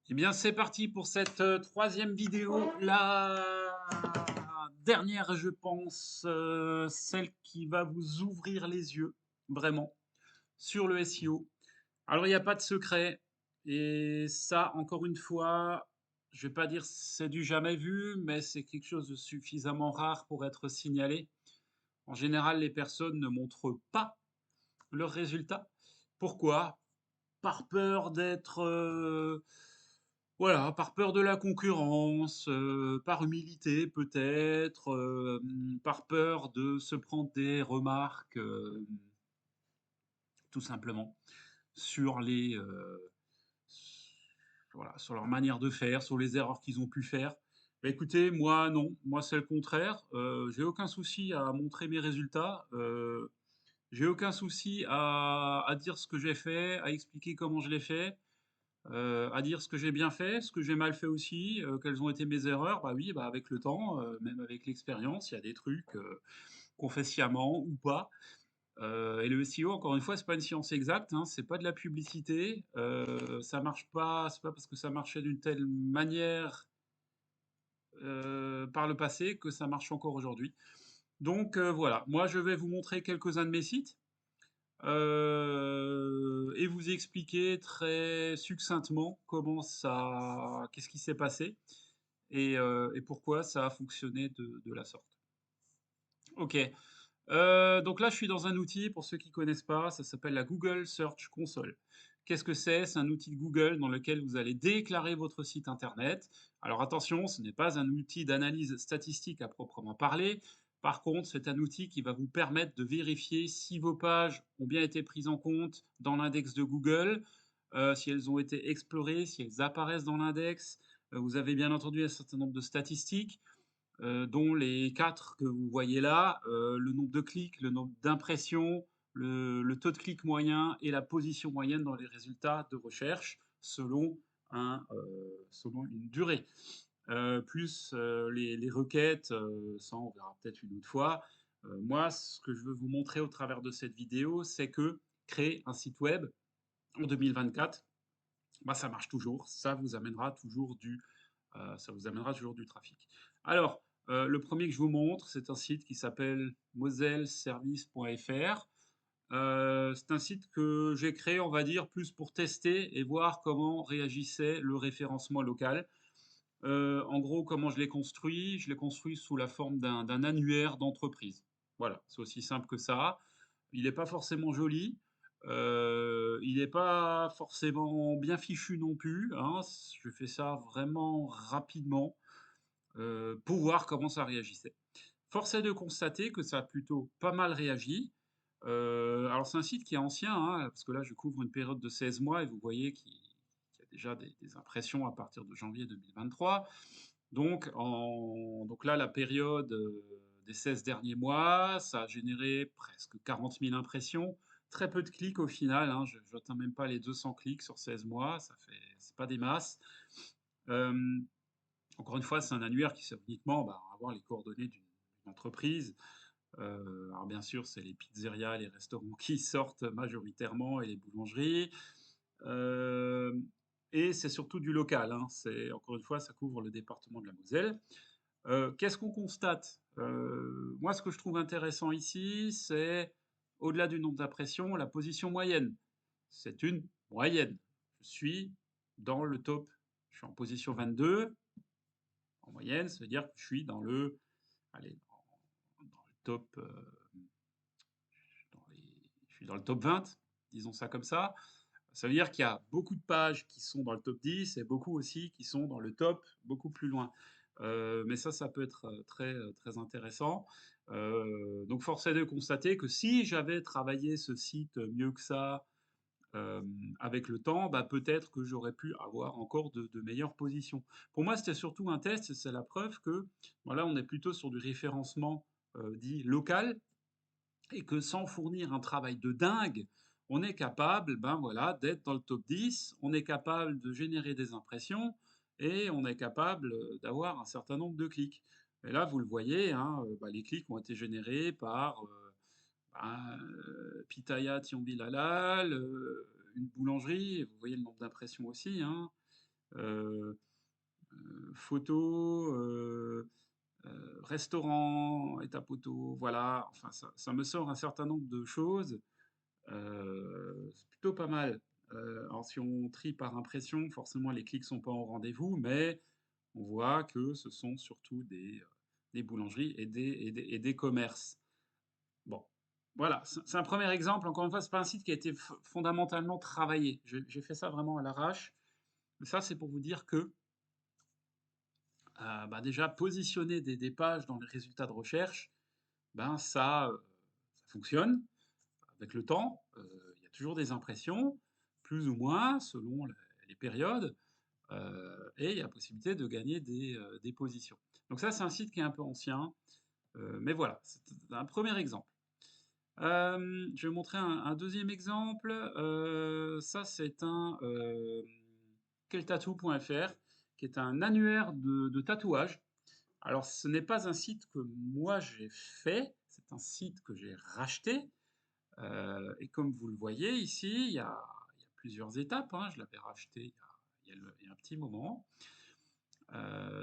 Eh bien, c'est parti pour cette troisième vidéo, la dernière, je pense, celle qui va vous ouvrir les yeux, vraiment, sur le SEO. Alors, il n'y a pas de secret, et ça, encore une fois, je vais pas dire c'est du jamais vu, mais c'est quelque chose de suffisamment rare pour être signalé. En général, les personnes ne montrent pas leurs résultats. Pourquoi? Par peur d'être, voilà, par peur de la concurrence, par humilité peut-être, par peur de se prendre des remarques, tout simplement sur les, voilà, sur leur manière de faire, sur les erreurs qu'ils ont pu faire. Bah, écoutez, moi non, moi c'est le contraire, j'ai aucun souci à montrer mes résultats, j'ai aucun souci à dire ce que j'ai fait, à expliquer comment je l'ai fait. À dire ce que j'ai bien fait, ce que j'ai mal fait aussi, quelles ont été mes erreurs. Bah oui, bah avec le temps, même avec l'expérience, il y a des trucs, qu'on fait sciemment ou pas. Et le SEO, encore une fois, c'est pas une science exacte, hein, c'est pas de la publicité. Ça marche pas, c'est pas parce que ça marchait d'une telle manière, par le passé que ça marche encore aujourd'hui. Donc voilà, moi je vais vous montrer quelques-uns de mes sites, et vous expliquer très succinctement comment ça qu'est-ce qui s'est passé et pourquoi ça a fonctionné de la sorte. OK, donc là, je suis dans un outil, pour ceux qui connaissent pas, ça s'appelle la Google Search Console. Qu'est-ce que c'est? C'est un outil de Google dans lequel vous allez déclarer votre site internet. Alors attention, ce n'est pas un outil d'analyse statistique à proprement parler. Par contre, c'est un outil qui va vous permettre de vérifier si vos pages ont bien été prises en compte dans l'index de Google, si elles ont été explorées, si elles apparaissent dans l'index. Vous avez bien entendu un certain nombre de statistiques, dont les 4 que vous voyez là, le nombre de clics, le nombre d'impressions, le taux de clic moyen et la position moyenne dans les résultats de recherche selon selon une durée. Plus, les requêtes, ça on verra peut-être une autre fois. Moi, ce que je veux vous montrer au travers de cette vidéo, c'est que créer un site web en 2024, bah, ça marche toujours, ça vous amènera toujours du trafic. Alors, le premier que je vous montre, c'est un site qui s'appelle moselservice.fr. C'est un site que j'ai créé, on va dire, plus pour tester et voir comment réagissait le référencement local. En gros, comment je l'ai construit? Je l'ai construit sous la forme d'un annuaire d'entreprise. Voilà, c'est aussi simple que ça. Il n'est pas forcément joli, il n'est pas forcément bien fichu non plus, hein. Je fais ça vraiment rapidement, pour voir comment ça réagissait. Force est de constater que ça a plutôt pas mal réagi. Alors c'est un site qui est ancien, hein, parce que là je couvre une période de 16 mois et vous voyez qu'il y a déjà des impressions à partir de janvier 2023. Donc là, la période, des 16 derniers mois, ça a généré presque 40 000 impressions. Très peu de clics au final, hein, je n'atteins même pas les 200 clics sur 16 mois, ça fait c'est pas des masses. Hem, Encore une fois, c'est un annuaire qui sert uniquement, bah, à avoir les coordonnées d'une entreprise. Alors bien sûr, c'est les pizzerias, les restaurants qui sortent majoritairement et les boulangeries. Hem Et c'est surtout du local, hein. C'est encore une fois, ça couvre le département de la Moselle. Qu'est-ce qu'on constate? Moi, ce que je trouve intéressant ici, c'est, au-delà du nombre d'impressions, la position moyenne. C'est une moyenne. Je suis dans le top, je suis en position 22 en moyenne, ça veut dire que je suis dans le allez, dans le top, je suis dans le top 20, disons ça comme ça. Ça veut dire qu'il y a beaucoup de pages qui sont dans le top 10 et beaucoup aussi qui sont dans le top beaucoup plus loin. Mais ça peut être, très intéressant. Donc force est de constater que si j'avais travaillé ce site mieux que ça, avec le temps, bah, peut-être que j'aurais pu avoir encore de meilleures positions. Pour moi, c'était surtout un test et c'est la preuve que, voilà, on est plutôt sur du référencement, dit local, et que sans fournir un travail de dingue, on est capable, ben voilà, d'être dans le top 10, on est capable de générer des impressions et on est capable, d'avoir un certain nombre de clics. Et là, vous le voyez, hein, bah, les clics ont été générés par, Pitaya Thionville Halal, une boulangerie, et vous voyez le nombre d'impressions aussi, hein. heu photos, restaurant, étape-photo, voilà, enfin ça me sort un certain nombre de choses, c'est plutôt pas mal. Alors si on trie par impression, forcément les clics sont pas au rendez-vous, mais on voit que ce sont surtout des boulangeries et des commerces. Bon, voilà, c'est un premier exemple. Encore une fois, c'est pas un site qui a été fondamentalement travaillé. J'ai fait ça vraiment à l'arrache. Mais ça, c'est pour vous dire que, bah, déjà positionner des pages dans les résultats de recherche, ben ça fonctionne avec le temps. Il y a toujours des impressions, plus ou moins selon les périodes, et il y a possibilité de gagner des positions. Donc ça, c'est un site qui est un peu ancien, mais voilà, c'est un premier exemple. Je vais vous montrer un 2e exemple. Ça, c'est un, queltattoo.fr, qui est un annuaire de tatouage. Alors, ce n'est pas un site que moi j'ai fait, c'est un site que j'ai racheté. Et comme vous le voyez ici, il y a plusieurs étapes, hein. Je l'avais racheté il y a un petit moment.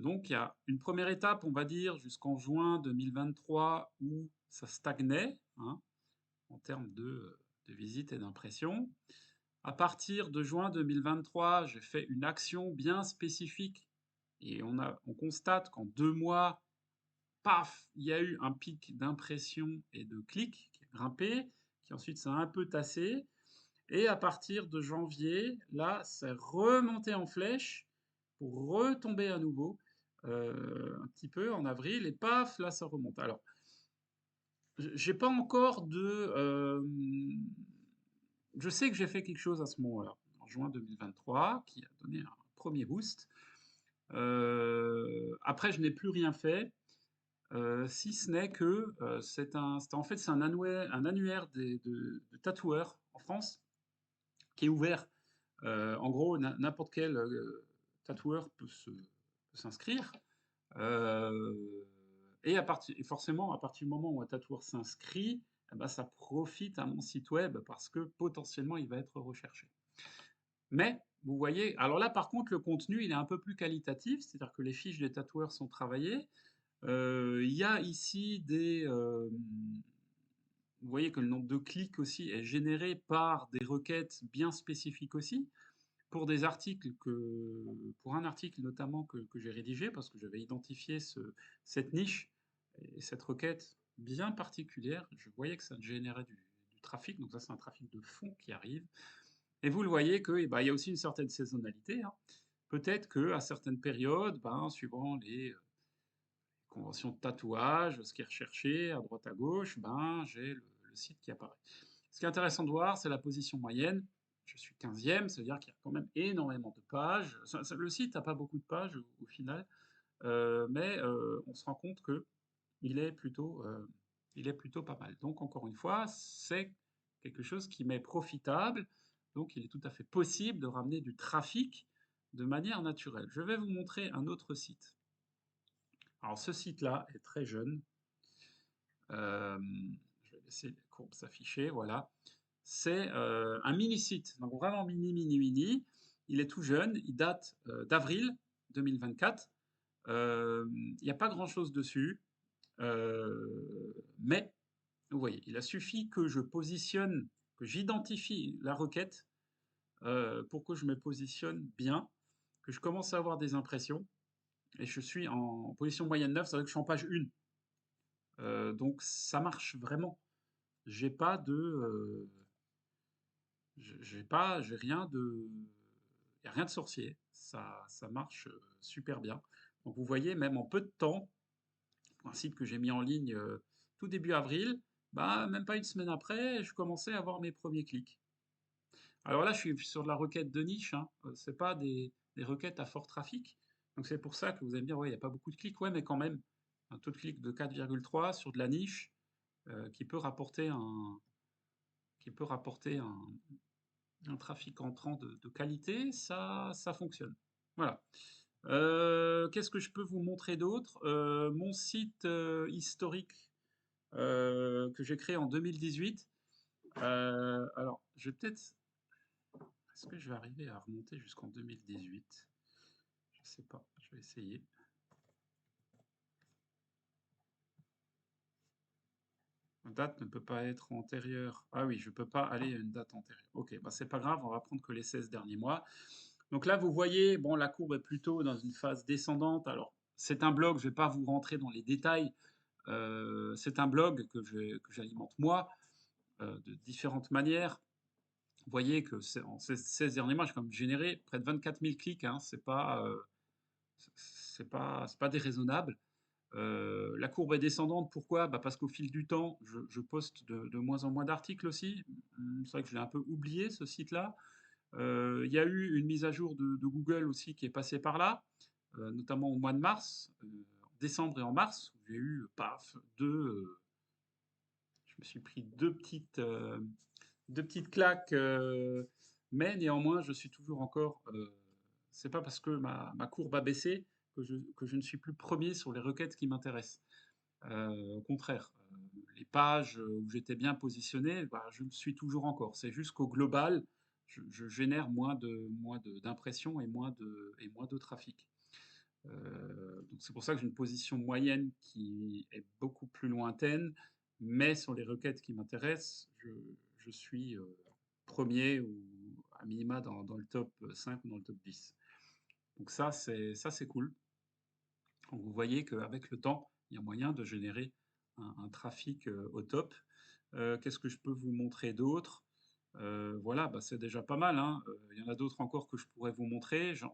Donc, il y a une première étape, on va dire, jusqu'en juin 2023 où ça stagnait, hein, en termes de visites et d'impressions. À partir de juin 2023, j'ai fait une action bien spécifique et on constate qu'en 2 mois, paf, il y a eu un pic d'impression et de clics qui a grimpé, qui ensuite s'est un peu tassé. Et à partir de janvier, là, c'est remonté en flèche pour retomber à nouveau un petit peu en avril et paf, là, ça remonte. Alors, j'ai pas encore je sais que j'ai fait quelque chose à ce moment-là, en juin 2023, qui a donné un premier boost. Après, je n'ai plus rien fait. Si ce n'est que, c'est un annuaire de tatoueurs en France qui est ouvert. En gros, n'importe quel, tatoueur peut s'inscrire, heu et forcément, à partir du moment où un tatoueur s'inscrit, et bah, ça profite à mon site web parce que potentiellement, il va être recherché. Mais vous voyez, alors là, par contre, le contenu, il est un peu plus qualitatif, c'est-à-dire que les fiches des tatoueurs sont travaillées. Il y a ici vous voyez que le nombre de clics aussi est généré par des requêtes bien spécifiques aussi, pour des articles pour un article notamment que j'ai rédigé parce que j'avais identifié cette niche et cette requête bien particulière. Je voyais que ça générait du trafic, donc ça c'est un trafic de fond qui arrive. Et vous le voyez que, eh ben, il y a aussi une certaine saisonnalité, hein. Peut-être qu'à certaines périodes, ben, suivant les conventions de tatouage, ce qui est recherché à droite à gauche, ben, j'ai le site qui apparaît. Ce qui est intéressant de voir, c'est la position moyenne. Je suis 15e, ça veut dire qu'il y a quand même énormément de pages. Le site n'a pas beaucoup de pages au final, mais on se rend compte que il est plutôt, euh, il est plutôt pas mal. Donc encore une fois, c'est quelque chose qui m'est profitable. Donc il est tout à fait possible de ramener du trafic de manière naturelle. Je vais vous montrer un autre site. Alors ce site-là est très jeune. Je vais laisser les courbes s'afficher, voilà. C'est un mini-site, donc vraiment mini, mini, mini. Il est tout jeune, il date d'avril 2024. Il n'y a pas grand-chose dessus, mais vous voyez, il a suffi que je positionne, que j'identifie la requête pour que je me positionne bien, que je commence à avoir des impressions, et je suis en position moyenne 9, ça veut dire que je suis en page 1. Donc ça marche vraiment. J'ai pas de, j'ai rien de, il y a rien de sorcier. Ça marche super bien. Donc vous voyez, même en peu de temps, pour un site que j'ai mis en ligne tout début avril, bah même pas une semaine après, je commençais à avoir mes premiers clics. Alors là, je suis sur de la requête de niche, hein. C'est pas des requêtes à fort trafic. Donc c'est pour ça que vous allez me dire, ouais, il n'y a pas beaucoup de clics. Ouais, mais quand même, un taux de clic de 4,3 sur de la niche qui peut rapporter un trafic entrant de qualité, ça fonctionne. Voilà. Qu'est-ce que je peux vous montrer d'autre? Mon site historique que j'ai créé en 2018. Alors, je vais peut-être. Est-ce que je vais arriver à remonter jusqu'en 2018? Je sais pas, je vais essayer. La date ne peut pas être antérieure. Ah oui, je peux pas aller à une date antérieure. OK, bah, c'est pas grave, on va prendre que les 16 derniers mois. Donc là, vous voyez, bon, la courbe est plutôt dans une phase descendante. Alors, c'est un blog, je vais pas vous rentrer dans les détails. C'est un blog que j'alimente moi, de différentes manières. Vous voyez que en ces 16 derniers mois, j'ai quand même généré près de 24 000 clics, hein. C'est pas déraisonnable. La courbe est descendante, pourquoi? Bah, parce qu'au fil du temps, je poste de moins en moins d'articles aussi. C'est vrai que je l'ai un peu oublié, ce site-là. Il y a eu une mise à jour de Google aussi qui est passée par là, notamment au mois de mars, en décembre et en mars, où j'ai eu, paf, je me suis pris 2 petites claques, mais néanmoins, je suis toujours encore, c'est pas parce que ma courbe a baissé que je ne suis plus premier sur les requêtes qui m'intéressent. Au contraire, les pages où j'étais bien positionné, bah, je le suis toujours encore. C'est juste qu'au global, je génère d'impressions et moins de trafic. Donc c'est pour ça que j'ai une position moyenne qui est beaucoup plus lointaine, mais sur les requêtes qui m'intéressent, je suis, 1er ou à minima dans le top 5 ou dans le top 10. Donc ça c'est cool. Donc vous voyez qu'avec le temps, il y a moyen de générer un trafic, au top. Qu'est-ce que je peux vous montrer d'autre? Voilà, bah, c'est déjà pas mal, hein, il y en a d'autres encore que je pourrais vous montrer. Je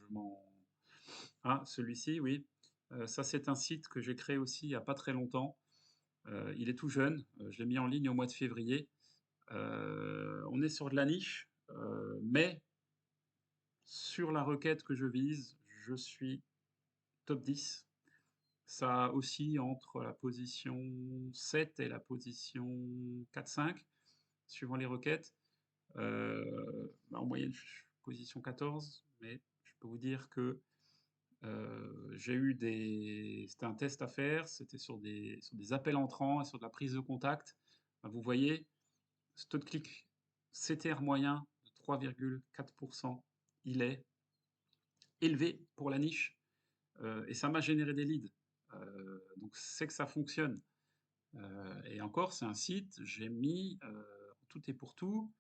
m'en ah, celui-ci, oui. Ça, c'est un site que j'ai créé aussi il y a pas très longtemps. Il est tout jeune, je l'ai mis en ligne au mois de février. On est sur de la niche, mais sur la requête que je vise, je suis top 10. Ça oscille entre la position 7 et la position 4-5, suivant les requêtes. Bah, en moyenne, je suis position 14, mais je peux vous dire que j'ai eu des c'était un test à faire, c'était sur des appels entrants et sur de la prise de contact. Bah, vous voyez, ce taux de clic CTR moyen de 3,4, il est élevé pour la niche, et ça m'a généré des leads. Donc c'est que ça fonctionne. Et encore, c'est un site, j'ai mis, en tout et pour tout,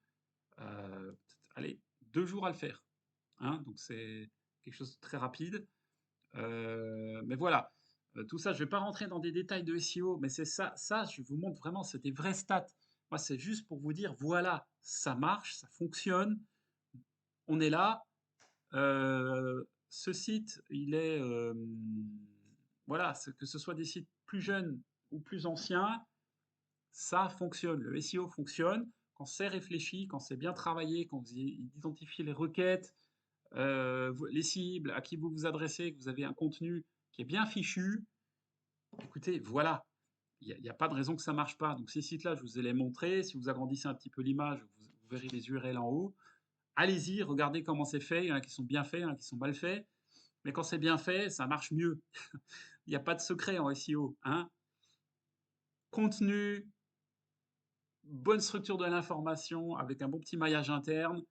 peut-être, allez, 2 jours à le faire, hein, donc c'est quelque chose de très rapide. Mais voilà, tout ça, je ne vais pas rentrer dans des détails de SEO, mais c'est ça, je vous montre vraiment, c'est des vraies stats. Moi, c'est juste pour vous dire, voilà, ça marche, ça fonctionne, on est là. Ce site, il est, voilà, que ce soit des sites plus jeunes ou plus anciens, ça fonctionne. Le SEO fonctionne quand c'est réfléchi, quand c'est bien travaillé, quand vous identifiez les requêtes, les cibles, à qui vous vous adressez, que vous avez un contenu qui est bien fichu, écoutez, voilà, il y a pas de raison que ça marche pas. Donc ces sites-là, je vous ai les montrés. Si vous agrandissez un petit peu l'image, vous verrez les URL en haut. Allez-y, regardez comment c'est fait. Il y en a qui sont bien faits, il y en a qui sont mal faits. Mais quand c'est bien fait, ça marche mieux. Il n'y a pas de secret en SEO, hein. Contenu, bonne structure de l'information avec un bon petit maillage interne,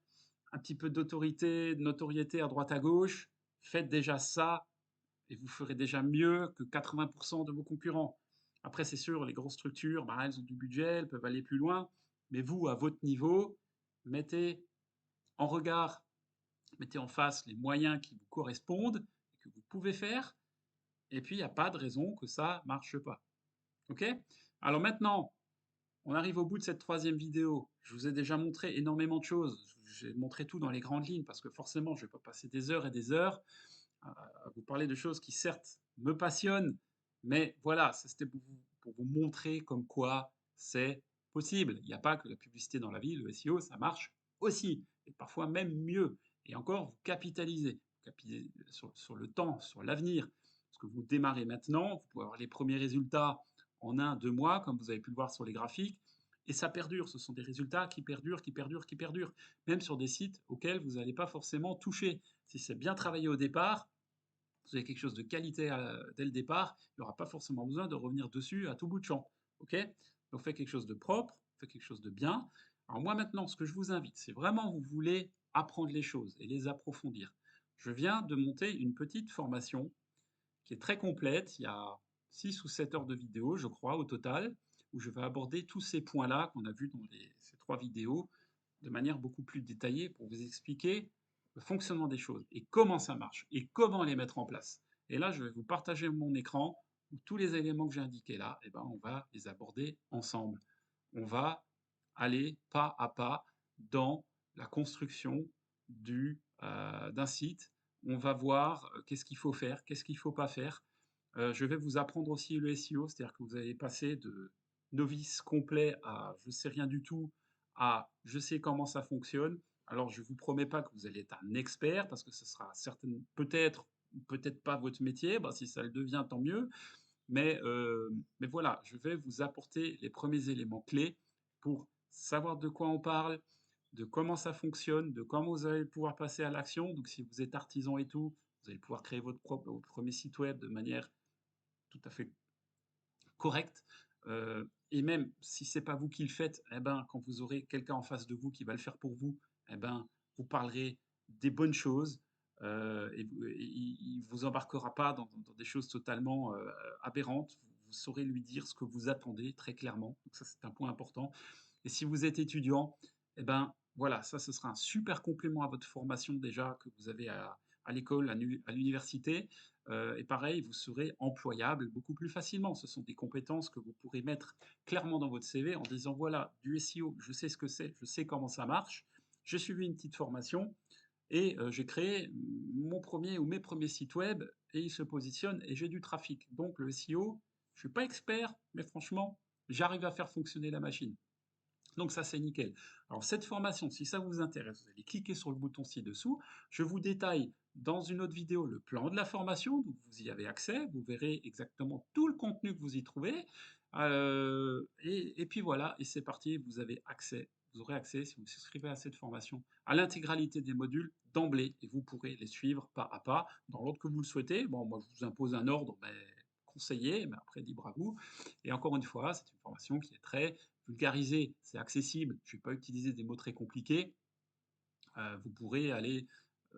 un petit peu d'autorité, de notoriété à droite à gauche. Faites déjà ça et vous ferez déjà mieux que 80% de vos concurrents. Après, c'est sûr, les grosses structures, bah, elles ont du budget, elles peuvent aller plus loin. Mais vous, à votre niveau, mettez en regard, mettez en face les moyens qui vous correspondent et que vous pouvez faire. Et puis, il n'y a pas de raison que ça ne marche pas. OK? Alors maintenant, on arrive au bout de cette troisième vidéo. Je vous ai déjà montré énormément de choses. J'ai montré tout dans les grandes lignes parce que forcément, je ne vais pas passer des heures et des heures à vous parler de choses qui certes me passionnent, mais voilà, c'était pour vous montrer comme quoi c'est possible. Il n'y a pas que la publicité dans la vie, le SEO, ça marche aussi, et parfois même mieux. Et encore, vous capitalisez, sur le temps, sur l'avenir. Parce que vous démarrez maintenant, vous pouvez avoir les premiers résultats en 1, 2 mois, comme vous avez pu le voir sur les graphiques, et ça perdure. Ce sont des résultats qui perdurent, qui perdurent, qui perdurent, même sur des sites auxquels vous n'allez pas forcément toucher. Si c'est bien travaillé au départ, vous avez quelque chose de qualité dès le départ, il n'y aura pas forcément besoin de revenir dessus à tout bout de champ. OK? Donc faites quelque chose de propre, faites quelque chose de bien. Alors moi maintenant, ce que je vous invite, c'est vraiment vous voulez apprendre les choses et les approfondir. Je viens de monter une petite formation qui est très complète. Il y a 6 ou 7 heures de vidéo, je crois, au total, où je vais aborder tous ces points-là qu'on a vus dans ces 3 vidéos de manière beaucoup plus détaillée pour vous expliquer le fonctionnement des choses et comment ça marche et comment les mettre en place. Et là, je vais vous partager mon écran où tous les éléments que j'ai indiqués là, eh ben, on va les aborder ensemble. On va aller pas à pas dans la construction d'un site. On va voir qu'est-ce qu'il faut faire, qu'est-ce qu'il ne faut pas faire. Je vais vous apprendre aussi le SEO, c'est-à-dire que vous allez passer de novice complet à je sais rien du tout à je sais comment ça fonctionne. Alors je ne vous promets pas que vous allez être un expert parce que ce sera certainement peut-être ou peut-être pas votre métier. Bah, si ça le devient, tant mieux. Mais voilà, je vais vous apporter les premiers éléments clés pour savoir de quoi on parle, de comment ça fonctionne, de comment vous allez pouvoir passer à l'action. Donc si vous êtes artisan et tout, vous allez pouvoir créer votre premier site web de manière tout à fait correcte. Et même si c'est pas vous qui le faites, eh ben, quand vous aurez quelqu'un en face de vous qui va le faire pour vous, eh ben, vous parlerez des bonnes choses et il vous embarquera pas dans des choses totalement aberrantes. Vous saurez lui dire ce que vous attendez très clairement. Donc ça, c'est un point important. Et si vous êtes étudiant, eh ben, voilà, ça, ce sera un super complément à votre formation déjà que vous avez à l'école, à l'université. Et pareil, vous serez employable beaucoup plus facilement. Ce sont des compétences que vous pourrez mettre clairement dans votre CV en disant voilà, du SEO, je sais ce que c'est, je sais comment ça marche. J'ai suivi une petite formation et j'ai créé mon premier ou mes premiers sites web et ils se positionnent et j'ai du trafic. Donc le SEO, je ne suis pas expert, mais franchement, j'arrive à faire fonctionner la machine. Donc ça, c'est nickel. Alors cette formation, si ça vous intéresse, vous allez cliquer sur le bouton ci-dessous. Je vous détaille dans une autre vidéo le plan de la formation, donc vous y avez accès, vous verrez exactement tout le contenu que vous y trouvez. Et puis voilà, et c'est parti, vous avez accès, vous aurez accès, si vous vous souscrivez à cette formation, à l'intégralité des modules d'emblée, et vous pourrez les suivre pas à pas, dans l'ordre que vous le souhaitez. Bon, moi je vous impose un ordre, mais conseillé, mais après libre à vous. Et encore une fois, c'est une formation qui est très vulgarisée, c'est accessible, je ne vais pas utiliser des mots très compliqués, vous pourrez aller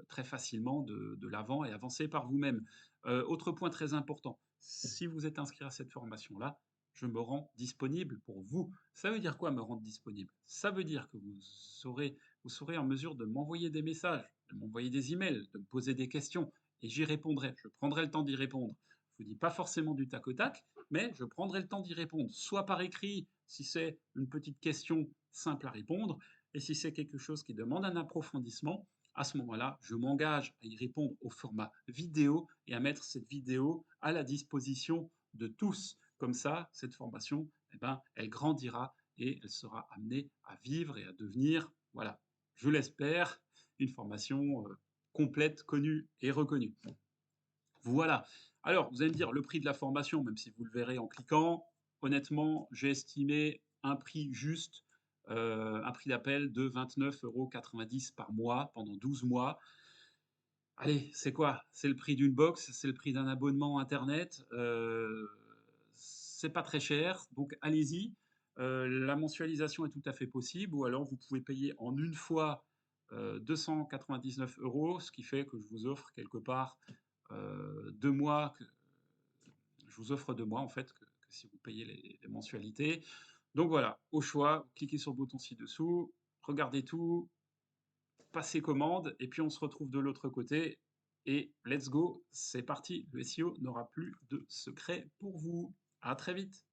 très facilement de l'avant et avancer par vous-même. Autre point très important, si vous êtes inscrit à cette formation-là, je me rends disponible pour vous. Ça veut dire quoi me rendre disponible? Ça veut dire que vous serez en mesure de m'envoyer des messages, de m'envoyer des emails, de me poser des questions, et j'y répondrai. Je prendrai le temps d'y répondre. Je vous dis pas forcément du tac au tac, mais je prendrai le temps d'y répondre, soit par écrit, si c'est une petite question simple à répondre, et si c'est quelque chose qui demande un approfondissement, à ce moment-là, je m'engage à y répondre au format vidéo et à mettre cette vidéo à la disposition de tous. Comme ça, cette formation, eh ben, elle grandira et elle sera amenée à vivre et à devenir, voilà, je l'espère, une formation complète, connue et reconnue. Voilà. Alors, vous allez me dire le prix de la formation, même si vous le verrez en cliquant, honnêtement, j'ai estimé un prix juste, un prix d'appel de 29,90 € par mois pendant 12 mois. Allez, c'est quoi? C'est le prix d'une box, c'est le prix d'un abonnement internet, c'est pas très cher, donc allez-y. La mensualisation est tout à fait possible ou alors vous pouvez payer en une fois, 299 €, ce qui fait que je vous offre quelque part, 2 mois que je vous offre 2 mois en fait que si vous payez les mensualités. Donc voilà, au choix, cliquez sur le bouton ci-dessous, regardez tout, passez commande et puis on se retrouve de l'autre côté et let's go, c'est parti. Le SEO n'aura plus de secret pour vous. À très vite.